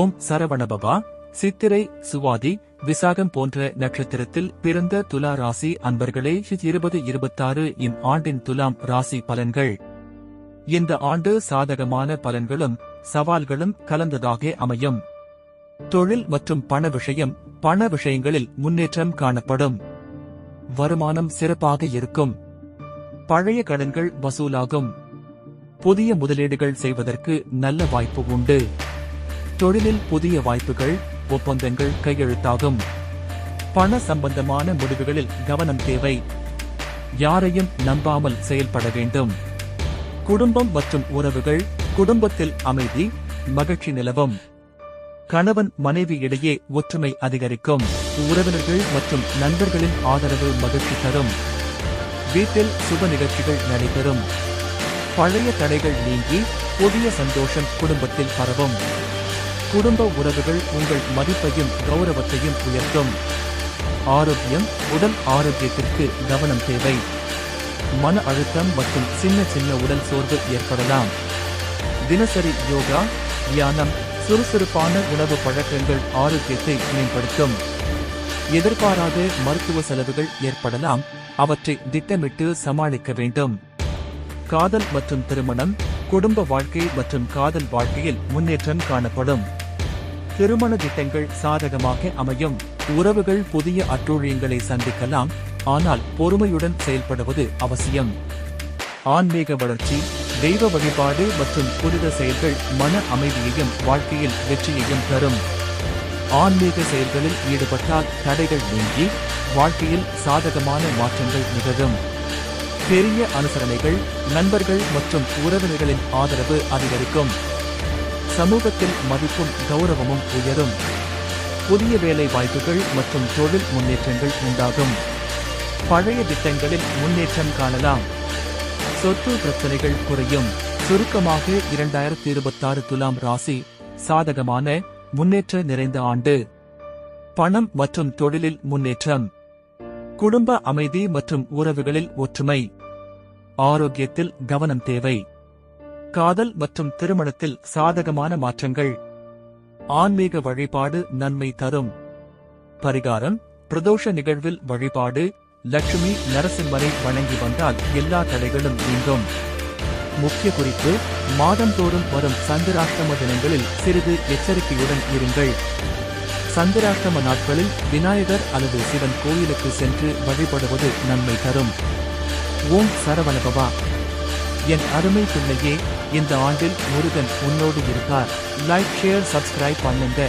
ஓம் சரவணபவா. சித்திரை, சுவாதி, விசாகம் போன்ற நட்சத்திரத்தில் பிறந்த துலா ராசி அன்பர்களே, 2026 இம் ஆண்டின் துலாம் ராசி பலன்கள். இந்த ஆண்டு சாதகமான பலன்களும் சவால்களும் கலந்ததாக அமையும். தொழில் மற்றும் பண விஷயங்களில் முன்னேற்றம் காணப்படும். வருமானம் சிறப்பாக இருக்கும். பழைய கடன்கள் வசூலாகும். புதிய முதலீடுகள் செய்வதற்கு நல்ல வாய்ப்பு உண்டு. தொழிலில் புதிய வாய்ப்புகள், ஒப்பந்தங்கள் கையெழுத்தாகும். பண சம்பந்தமான முடிவுகளில் கவனம் தேவை. யாரையும் நம்பாமல் செயல்பட வேண்டும். குடும்பம் மற்றும் உறவுகள், குடும்பத்தில் அமைதி, மகிழ்ச்சி நிலவும். கணவன் மனைவி இடையே ஒற்றுமை அதிகரிக்கும். உறவினர்கள் மற்றும் நண்பர்களின் ஆதரவு மகிழ்ச்சி தரும். வீட்டில் சுப நிகழ்ச்சிகள் நடைபெறும். பழைய தடைகள் நீங்கி புதிய சந்தோஷம் குடும்பத்தில் பரவும். குடும்ப உறவுகள் உங்கள் மதிப்பையும் கௌரவத்தையும் உயர்த்தும். ஆரோக்கியம், உடல் ஆரோக்கியத்திற்கு கவனம் தேவை. மன அழுத்தம் மற்றும் சின்ன உடல் சோர்வு ஏற்படலாம். தினசரி யோகா, தியானம், சுறுசுறுப்பான உணவு பழக்கங்கள் ஆரோக்கியத்தை மேம்படுத்தும். எதிர்பாராத மருத்துவ செலவுகள் ஏற்படலாம். அவற்றை திட்டமிட்டு சமாளிக்க வேண்டும். காதல் மற்றும் திருமணம், குடும்ப வாழ்க்கை மற்றும் காதல் வாழ்க்கையில் முன்னேற்றம் காணப்படும். திருமண திட்டங்கள் சாதகமாக அமையும். உறவுகள் புதிய அட்டூழியங்களை சந்திக்கலாம், ஆனால் பொறுமையுடன் செயல்படுவது அவசியம். ஆன்மீக வளர்ச்சி, தெய்வ வழிபாடு மற்றும் புனித செயல்கள் மன அமைதியையும் வாழ்க்கையில் வெற்றியையும் தரும். ஆன்மீக செயல்களில் ஈடுபட்டால் தடைகள் நீங்கி வாழ்க்கையில் சாதகமான மாற்றங்கள் நிகழும். பெரிய அனுசரணைகள், நண்பர்கள் மற்றும் உறவினர்களின் ஆதரவு அதிகரிக்கும். சமூகத்தில் மதிப்பும் கௌரவமும் உயரும். புதிய வேலை வாய்ப்புகள் மற்றும் தொழில் முன்னேற்றங்கள் உண்டாகும். பழைய திட்டங்களில் முன்னேற்றம் காணலாம். சொத்து பிரச்சனைகள் குறையும். சுருக்கமாக 2026 துலாம் ராசி சாதகமான, முன்னேற்ற நிறைந்த ஆண்டு. பணம் மற்றும் தொழிலில் முன்னேற்றம். குடும்ப அமைதி மற்றும் உறவுகளில் ஒற்றுமை. ஆரோக்கியத்தில் கவனம் தேவை. காதல் மற்றும் திருமணத்தில் சாதகமான மாற்றங்கள். ஆன்மீக வழிபாடு நன்மை தரும். பரிகாரம்: பிரதோஷ நிகழ்வில் வழிபாடு, லட்சுமி நரசிம்மரை வணங்கி வந்தால் எல்லா தடைகளும் நீங்கும். முக்கிய குறிப்பு: மாதந்தோறும் வரும் சந்திராஷ்டம தினங்களில் சிறிது எச்சரிக்கையுடன் இருங்கள். சந்திராஷ்டம நாட்களில் விநாயகர் அல்லது சிவன் கோயிலுக்கு சென்று வழிபடுவது நன்மை தரும். ஓம் சரவணபவா. என் அருமை பிள்ளையே, இந்த ஆண்டில் முருகன் உன்னோடு இருக்கார். லைக், ஷேர், சப்ஸ்கிரைப் பண்ணுங்க.